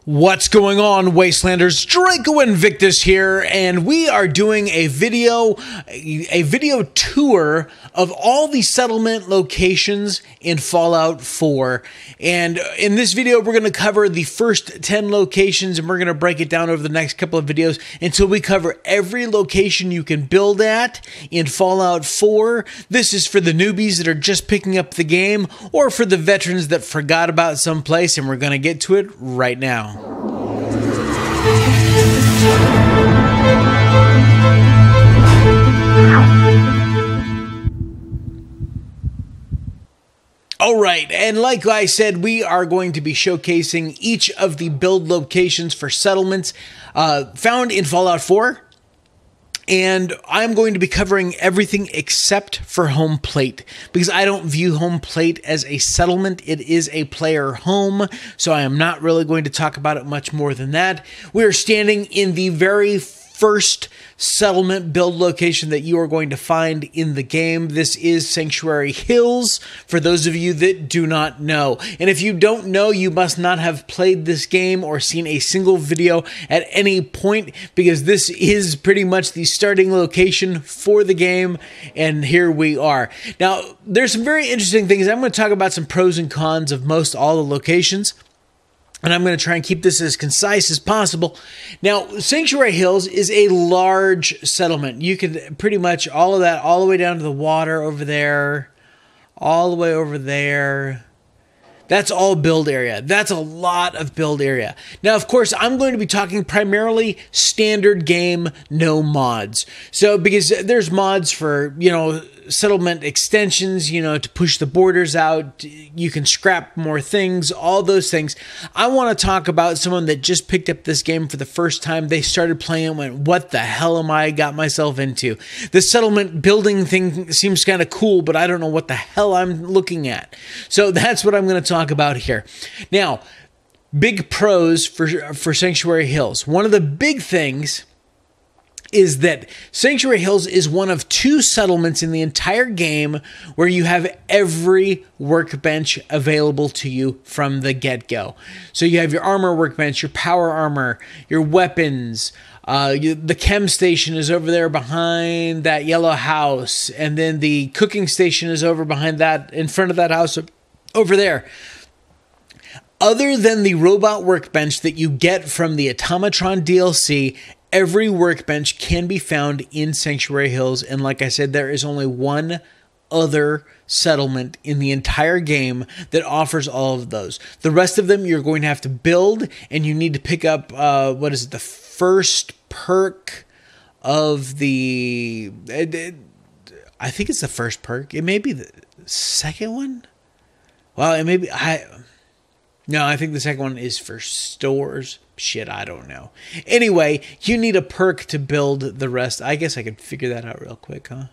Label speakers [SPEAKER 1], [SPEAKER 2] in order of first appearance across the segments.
[SPEAKER 1] What's going on, Wastelanders? Draco Invictus here, and we are doing a video tour of all the settlement locations in Fallout 4. And in this video, we're going to cover the first 10 locations, and we're going to break it down over the next couple of videos until we cover every location you can build at in Fallout 4. This is for the newbies that are just picking up the game, or for the veterans that forgot about someplace, and we're going to get to it right now. Alright, and like I said, we are going to be showcasing each of the build locations for settlements found in Fallout 4. And I'm going to be covering everything except for home plate, because I don't view home plate as a settlement. It is a player home, so I am not really going to talk about it much more than that. We are standing in the very first settlement build location that you are going to find in the game. This is Sanctuary Hills, for those of you that do not know. And if you don't know, you must not have played this game or seen a single video at any point, because this is pretty much the starting location for the game, and here we are. Now, there's some very interesting things. I'm going to talk about some pros and cons of most all the locations, and I'm going to try and keep this as concise as possible. Now, Sanctuary Hills is a large settlement. You could pretty much all of that, all the way down to the water over there, all the way over there. That's all build area. That's a lot of build area. Now, of course, I'm going to be talking primarily standard game, no mods. So, because there's mods for, settlement extensions, to push the borders out. You can scrap more things, all those things. I want to talk about someone that just picked up this game for the first time. They started playing and went, what the hell am I got myself into? The settlement building thing seems kind of cool, but I don't know what the hell I'm looking at. So that's what I'm going to talk about here. Now, big pros for Sanctuary Hills. One of the big things is that Sanctuary Hills is one of two settlements in the entire game where you have every workbench available to you from the get-go. So you have your armor workbench, your power armor, your weapons. The chem station is over there behind that yellow house, and then the cooking station is over behind that, in front of that house over there. Other than the robot workbench that you get from the Automatron DLC, every workbench can be found in Sanctuary Hills, and like I said, there is only one other settlement in the entire game that offers all of those. The rest of them you're going to have to build, and you need to pick up, the first perk of the... I think it's the first perk. It may be the second one? Well, it may be... No, I think the second one is for stores. Shit, I don't know. Anyway, you need a perk to build the rest. I guess I could figure that out real quick, huh?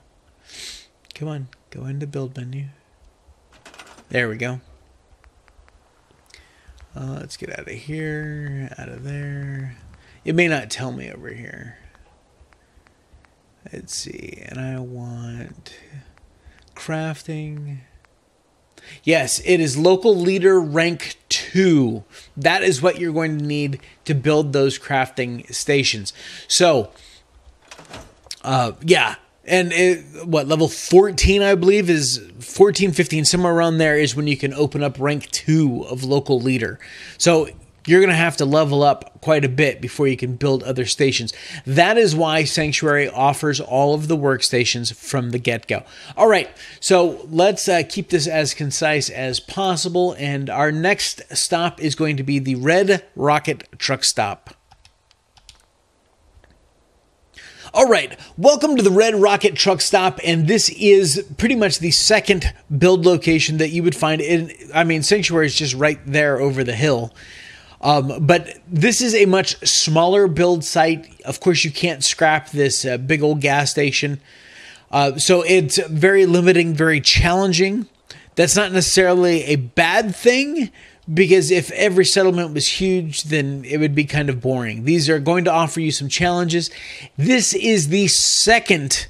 [SPEAKER 1] Come on, go into build menu. There we go. Let's get out of here, out of there. It may not tell me over here. Let's see, and I want crafting. Yes, it is local leader rank 2. That is what you're going to need to build those crafting stations. So, yeah. And level 14, I believe, is 14, 15, somewhere around there is when you can open up rank 2 of local leader. So you're going to have to level up quite a bit before you can build other stations. That is why Sanctuary offers all of the workstations from the get-go. All right, so let's keep this as concise as possible, and our next stop is going to be the Red Rocket Truck Stop. All right, welcome to the Red Rocket Truck Stop, and this is pretty much the second build location that you would find in... Sanctuary is just right there over the hill. But this is a much smaller build site. Of course, you can't scrap this big old gas station. So it's very limiting, very challenging. That's not necessarily a bad thing, because if every settlement was huge, then it would be kind of boring. These are going to offer you some challenges. This is the second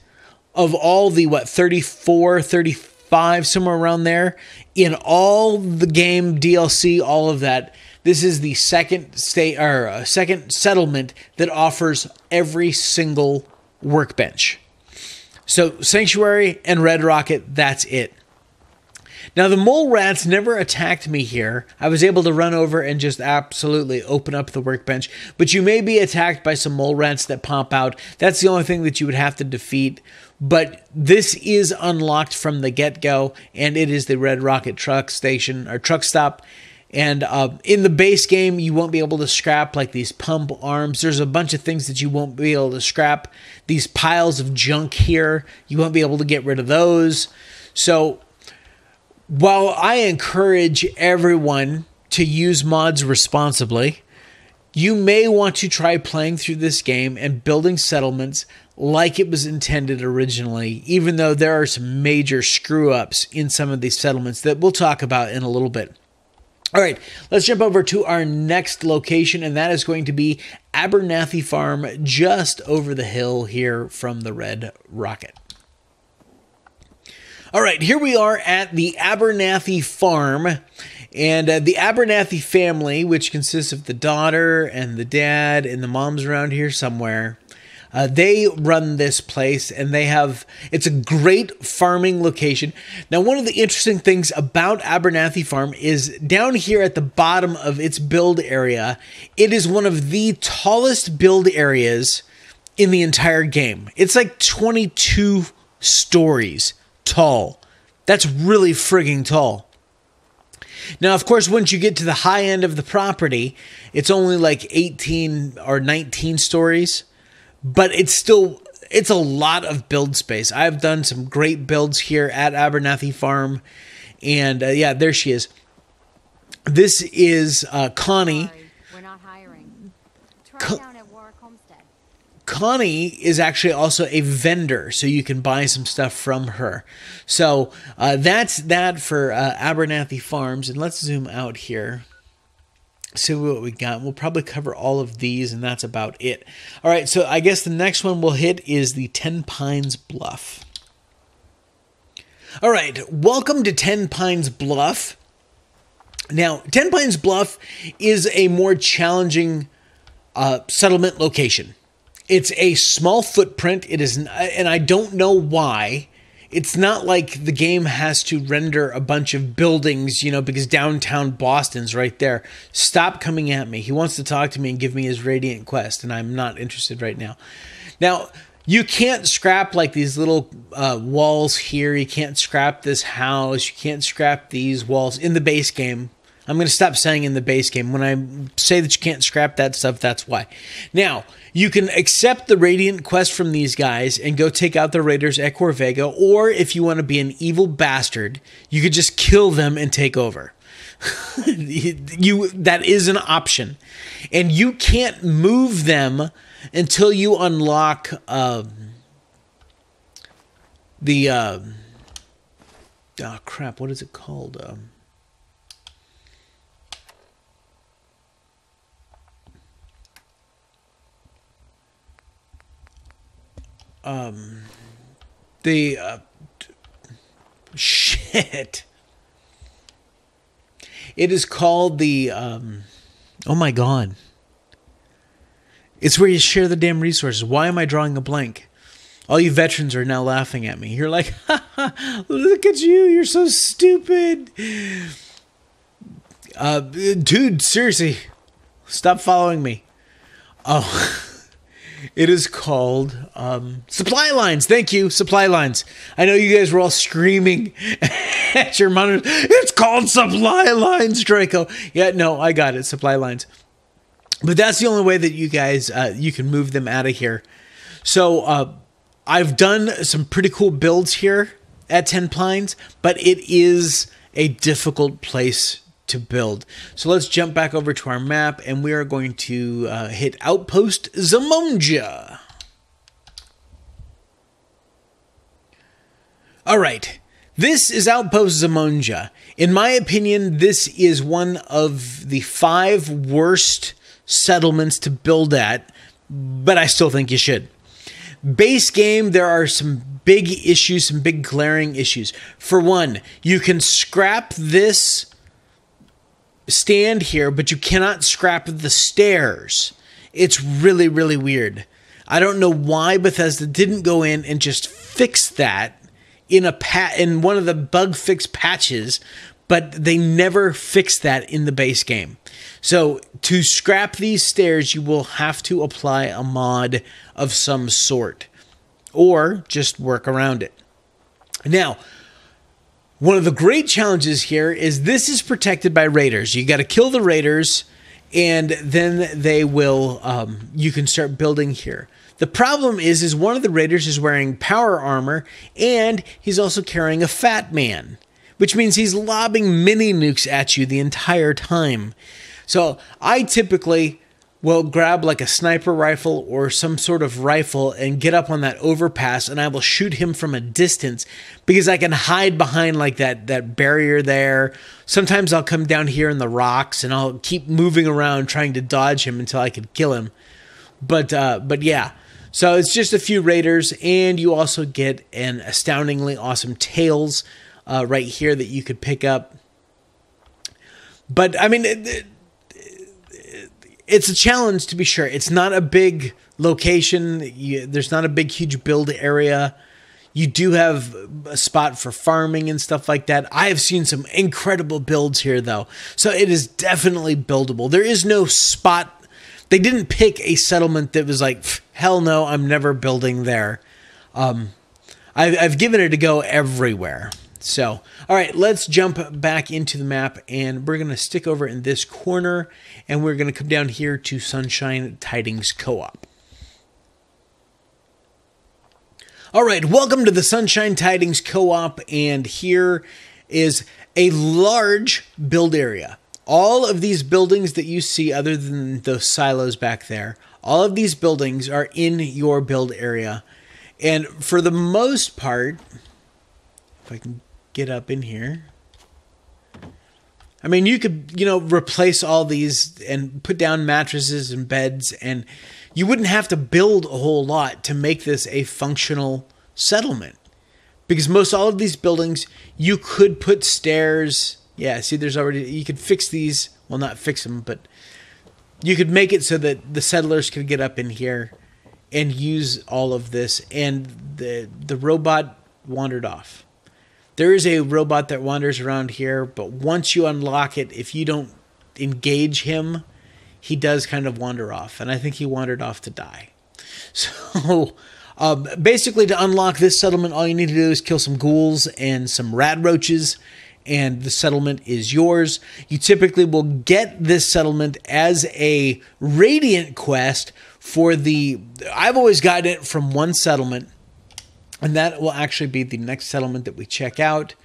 [SPEAKER 1] of all the, 34, 35, somewhere around there, in all the game DLC, all of that. this is the second state or second settlement that offers every single workbench. So Sanctuary and Red Rocket, that's it. Now, the mole rats never attacked me here. I was able to run over and just absolutely open up the workbench. But you may be attacked by some mole rats that pop out. That's the only thing that you would have to defeat. But this is unlocked from the get-go, and it is the Red Rocket truck station or truck stop. And in the base game, you won't be able to scrap like these pump arms. There's a bunch of things that you won't be able to scrap. These piles of junk here, you won't be able to get rid of those. So while I encourage everyone to use mods responsibly, you may want to try playing through this game and building settlements like it was intended originally, even though there are some major screw-ups in some of these settlements that we'll talk about in a little bit. All right, let's jump over to our next location, and that is going to be Abernathy Farm, just over the hill here from the Red Rocket. All right, here we are at the Abernathy Farm, and the Abernathy family, which consists of the daughter and the dad and the mom's around here somewhere, they run this place, and it's a great farming location. Now, one of the interesting things about Abernathy Farm is down here at the bottom of its build area, it is one of the tallest build areas in the entire game. It's like 22 stories tall. That's really frigging tall. Now, of course, once you get to the high end of the property, it's only like 18 or 19 stories, but it's a lot of build space. I've done some great builds here at Abernathy Farm, and yeah, there she is. This is Connie.
[SPEAKER 2] Sorry, we're not hiring. Try down at Warwick Homestead.
[SPEAKER 1] Connie is actually also a vendor, so you can buy some stuff from her. So that's that for Abernathy Farms. And let's zoom out here, see what we got. We'll probably cover all of these, and that's about it. All right, so I guess the next one we'll hit is the 10 Pines Bluff. All right, welcome to 10 Pines Bluff. Now, 10 Pines Bluff is a more challenging settlement location. It's a small footprint. It is, and I don't know why. It's not like the game has to render a bunch of buildings, you know, because downtown Boston's right there. Stop coming at me. He wants to talk to me and give me his Radiant Quest, and I'm not interested right now. Now, you can't scrap like these little walls here. You can't scrap this house. You can't scrap these walls in the base game. I'm going to stop saying in the base game. When I say that you can't scrap that stuff, that's why. Now, you can accept the Radiant Quest from these guys and go take out the Raiders at Corvega, or if you want to be an evil bastard, you could just kill them and take over. That is an option. And you can't move them until you unlock the... oh, crap, what is it called? Shit. It is called the, oh my God. It's where you share the damn resources. Why am I drawing a blank? All you veterans are now laughing at me. You're like, ha, ha, look at you. You're so stupid. Dude, seriously, stop following me. Oh, it is called supply lines. Thank you, supply lines. I know you guys were all screaming at your monitors. It's called supply lines, Draco. Yeah, no, I got it, supply lines. But that's the only way that you guys, you can move them out of here. So I've done some pretty cool builds here at 10 Pines, but it is a difficult place to build. So let's jump back over to our map, and we are going to hit Outpost Zamonja. All right, this is Outpost Zamonja. In my opinion, this is one of the 5 worst settlements to build at, but I still think you should. Base game, there are some big issues, some big glaring issues. For one, you can scrap this stand here, but you cannot scrap the stairs. It's really, really weird. I don't know why Bethesda didn't go in and just fix that in one of the bug fix patches, but they never fixed that in the base game. So to scrap these stairs, you will have to apply a mod of some sort, or just work around it. Now, one of the great challenges here is this is protected by raiders. You got to kill the raiders, and then they will, you can start building here. The problem is one of the raiders is wearing power armor, and he's also carrying a fat man, which means he's lobbing mini nukes at you the entire time. So I typically will grab like a sniper rifle or some sort of rifle and get up on that overpass, and I will shoot him from a distance because I can hide behind like that barrier there. Sometimes I'll come down here in the rocks and I'll keep moving around trying to dodge him until I can kill him. But yeah, so it's just a few raiders, and you also get an astoundingly awesome tails right here that you could pick up. But I mean, it's a challenge to be sure. It's not a big location. There's not a big, huge build area. You do have a spot for farming and stuff like that. I have seen some incredible builds here, though. So it is definitely buildable. There is no spot. They didn't pick a settlement that was like, hell no, I'm never building there. I've given it a go everywhere. So, all right, let's jump back into the map, and we're going to stick over in this corner, and we're going to come down here to Sunshine Tidings Co-op. All right, welcome to the Sunshine Tidings Co-op, and here is a large build area. All of these buildings that you see, other than those silos back there, all of these buildings are in your build area. And for the most part, if I can get up in here, I mean, you could, replace all these and put down mattresses and beds, and you wouldn't have to build a whole lot to make this a functional settlement. Because most all of these buildings, you could put stairs. Yeah, see, you could fix these. Well, not fix them, but you could make it so that the settlers could get up in here and use all of this. And the robot wandered off. There is a robot that wanders around here, but once you unlock it, if you don't engage him, he does kind of wander off. And I think he wandered off to die. So basically, to unlock this settlement, all you need to do is kill some ghouls and some rad roaches, and the settlement is yours. You typically will get this settlement as a Radiant quest for I've always gotten it from one settlement, and that will actually be the next settlement that we check out,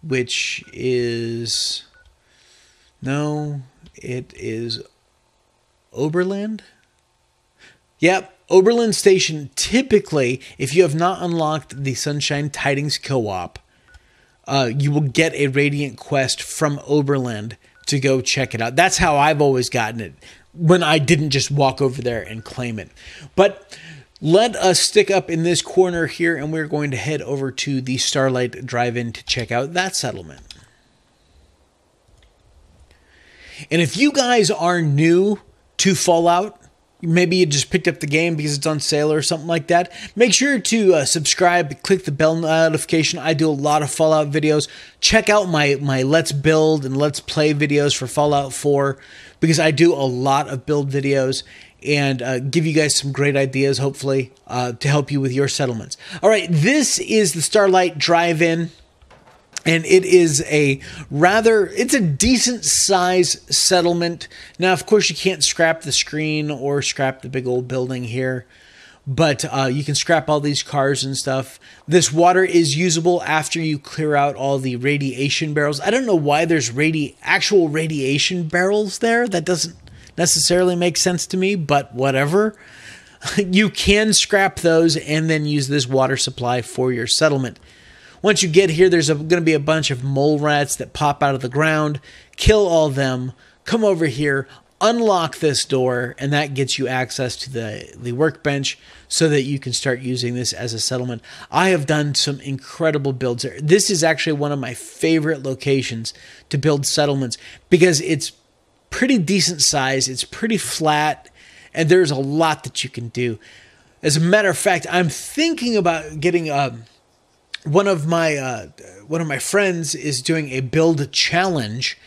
[SPEAKER 1] which is... No, it is Oberland? Yep, Oberland Station. Typically, if you have not unlocked the Sunshine Tidings Co-op, you will get a Radiant quest from Oberland to go check it out. That's how I've always gotten it, when I didn't just walk over there and claim it. But let us stick up in this corner here, and we're going to head over to the Starlight drive-in to check out that settlement. And if you guys are new to Fallout, maybe you just picked up the game because it's on sale or something like that, make sure to subscribe, click the bell notification. I do a lot of Fallout videos. Check out my Let's Build and Let's Play videos for Fallout 4, because I do a lot of build videos and give you guys some great ideas, hopefully, to help you with your settlements. All right, this is the Starlight Drive-In. And it is it's a decent size settlement. Now, of course, you can't scrap the screen or scrap the big old building here, but you can scrap all these cars and stuff. This water is usable after you clear out all the radiation barrels. I don't know why there's actual radiation barrels there. That doesn't necessarily make sense to me, but whatever. You can scrap those and then use this water supply for your settlement. Once you get here, there's going to be a bunch of mole rats that pop out of the ground. Kill all them. Come over here. Unlock this door, and that gets you access to the workbench so that you can start using this as a settlement. I have done some incredible builds there. This is actually one of my favorite locations to build settlements because it's pretty decent size. It's pretty flat, and there's a lot that you can do. As a matter of fact, I'm thinking about getting one of my friends is doing a build challenge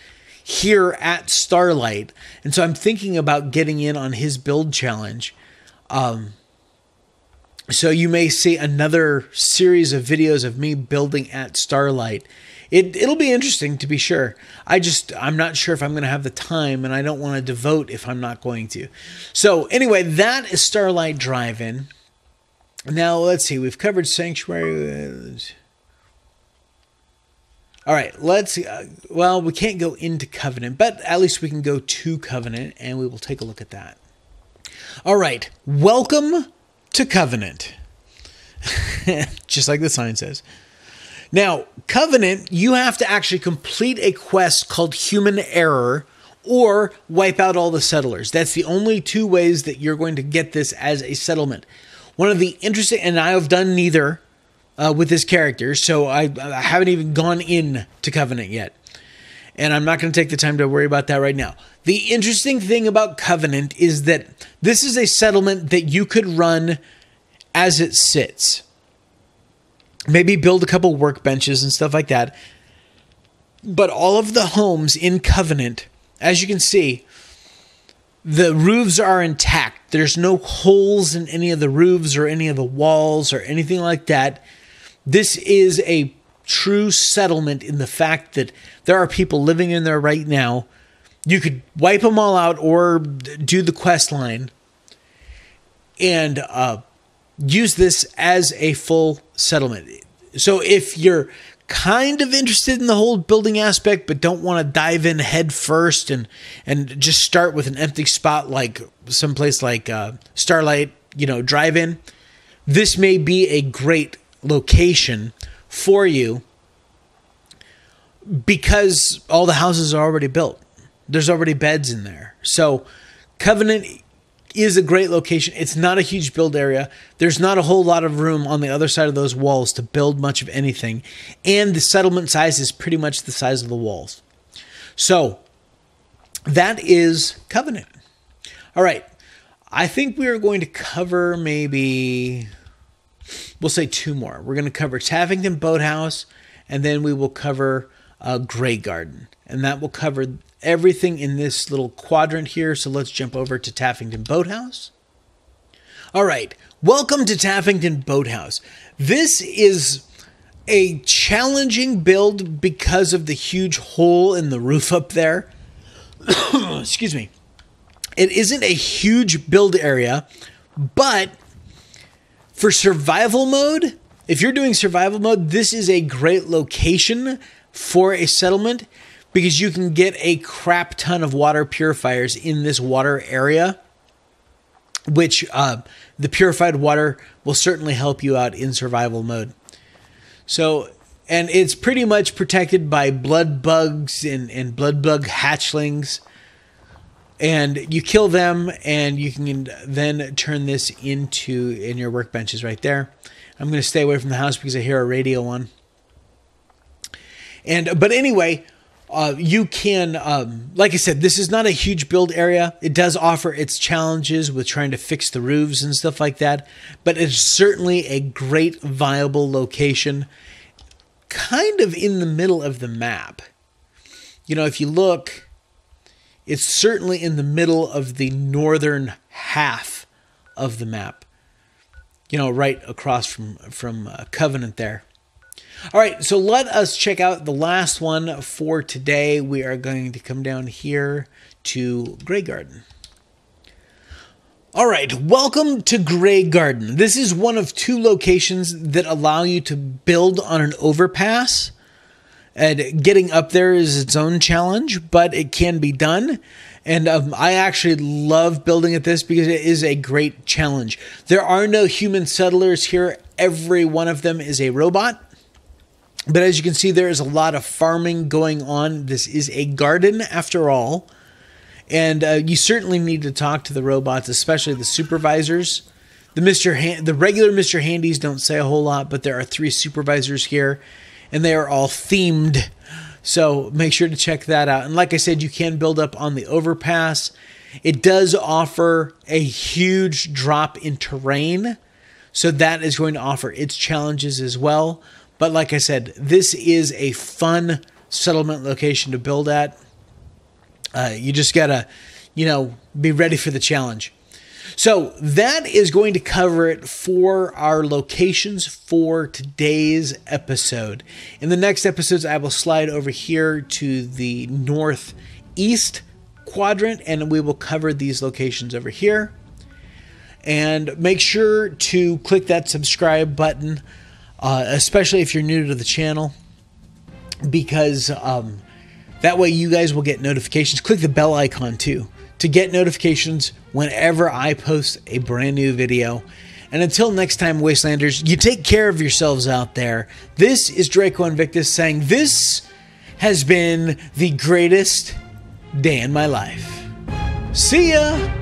[SPEAKER 1] here at Starlight, and so I'm thinking about getting in on his build challenge. So you may see another series of videos of me building at Starlight. It'll be interesting, to be sure. I'm not sure if I'm going to have the time, and I don't want to devote if I'm not going to. So anyway, that is Starlight Drive-In. Now, let's see. We've covered Sanctuary. All right, well, we can't go into Covenant, but at least we can go to Covenant, and we will take a look at that. All right, welcome to Covenant. Just like the sign says. Now, Covenant, you have to actually complete a quest called Human Error or wipe out all the settlers. That's the only two ways that you're going to get this as a settlement. One of the interesting, and I have done neither with this character, so I haven't even gone in to Covenant yet. And I'm not going to take the time to worry about that right now. The interesting thing about Covenant is that this is a settlement that you could run as it sits. Maybe build a couple workbenches and stuff like that. But all of the homes in Covenant, as you can see, the roofs are intact. There's no holes in any of the roofs or any of the walls or anything like that. This is a true settlement in the fact that there are people living in there right now. You could wipe them all out or do the quest line and use this as a full settlement. So if you're kind of interested in the whole building aspect but don't want to dive in head first and just start with an empty spot like someplace like Starlight, Drive-In, this may be a great location for you because all the houses are already built. There's already beds in there. So Covenant is a great location. It's not a huge build area. There's not a whole lot of room on the other side of those walls to build much of anything. And the settlement size is pretty much the size of the walls. So that is Covenant. All right. I think we are going to cover maybe, we'll say two more. We're going to cover Taffington Boathouse, and then we will cover Grey Garden. And that will cover everything in this little quadrant here. So let's jump over to Taffington Boathouse. All right. Welcome to Taffington Boathouse. This is a challenging build because of the huge hole in the roof up there. Excuse me. It isn't a huge build area, but for survival mode, if you're doing survival mode, this is a great location for a settlement because you can get a crap ton of water purifiers in this water area, which the purified water will certainly help you out in survival mode. So, and it's pretty much protected by blood bugs and blood bug hatchlings. And you kill them, and you can then turn this in your workbenches right there. I'm going to stay away from the house because I hear a radio on. But anyway, you can, like I said, this is not a huge build area. It does offer its challenges with trying to fix the roofs and stuff like that. But it's certainly a great, viable location, kind of in the middle of the map. If you look, it's certainly in the middle of the northern half of the map. Right across from Covenant there. All right, so let us check out the last one for today. We are going to come down here to Grey Garden. All right, welcome to Grey Garden. This is one of two locations that allow you to build on an overpass. And getting up there is its own challenge, but it can be done. And I actually love building at this because it is a great challenge. There are no human settlers here. Every one of them is a robot. But as you can see, there is a lot of farming going on. This is a garden after all. And you certainly need to talk to the robots, especially the supervisors. The regular Mr. Handies don't say a whole lot, but there are 3 supervisors here. And they are all themed So make sure to check that out. And like I said, you can build up on the overpass. It does offer a huge drop in terrain, so that is going to offer its challenges as well. But like I said, this is a fun settlement location to build at. You just gotta, be ready for the challenge. So that is going to cover it for our locations for today's episode. In the next episodes, I will slide over here to the northeast quadrant, and we will cover these locations over here. And make sure to click that subscribe button, especially if you're new to the channel, because that way you guys will get notifications. Click the bell icon too to get notifications whenever I post a brand new video. And until next time, Wastelanders, you take care of yourselves out there. This is Draco Invictus saying this has been the greatest day in my life. See ya!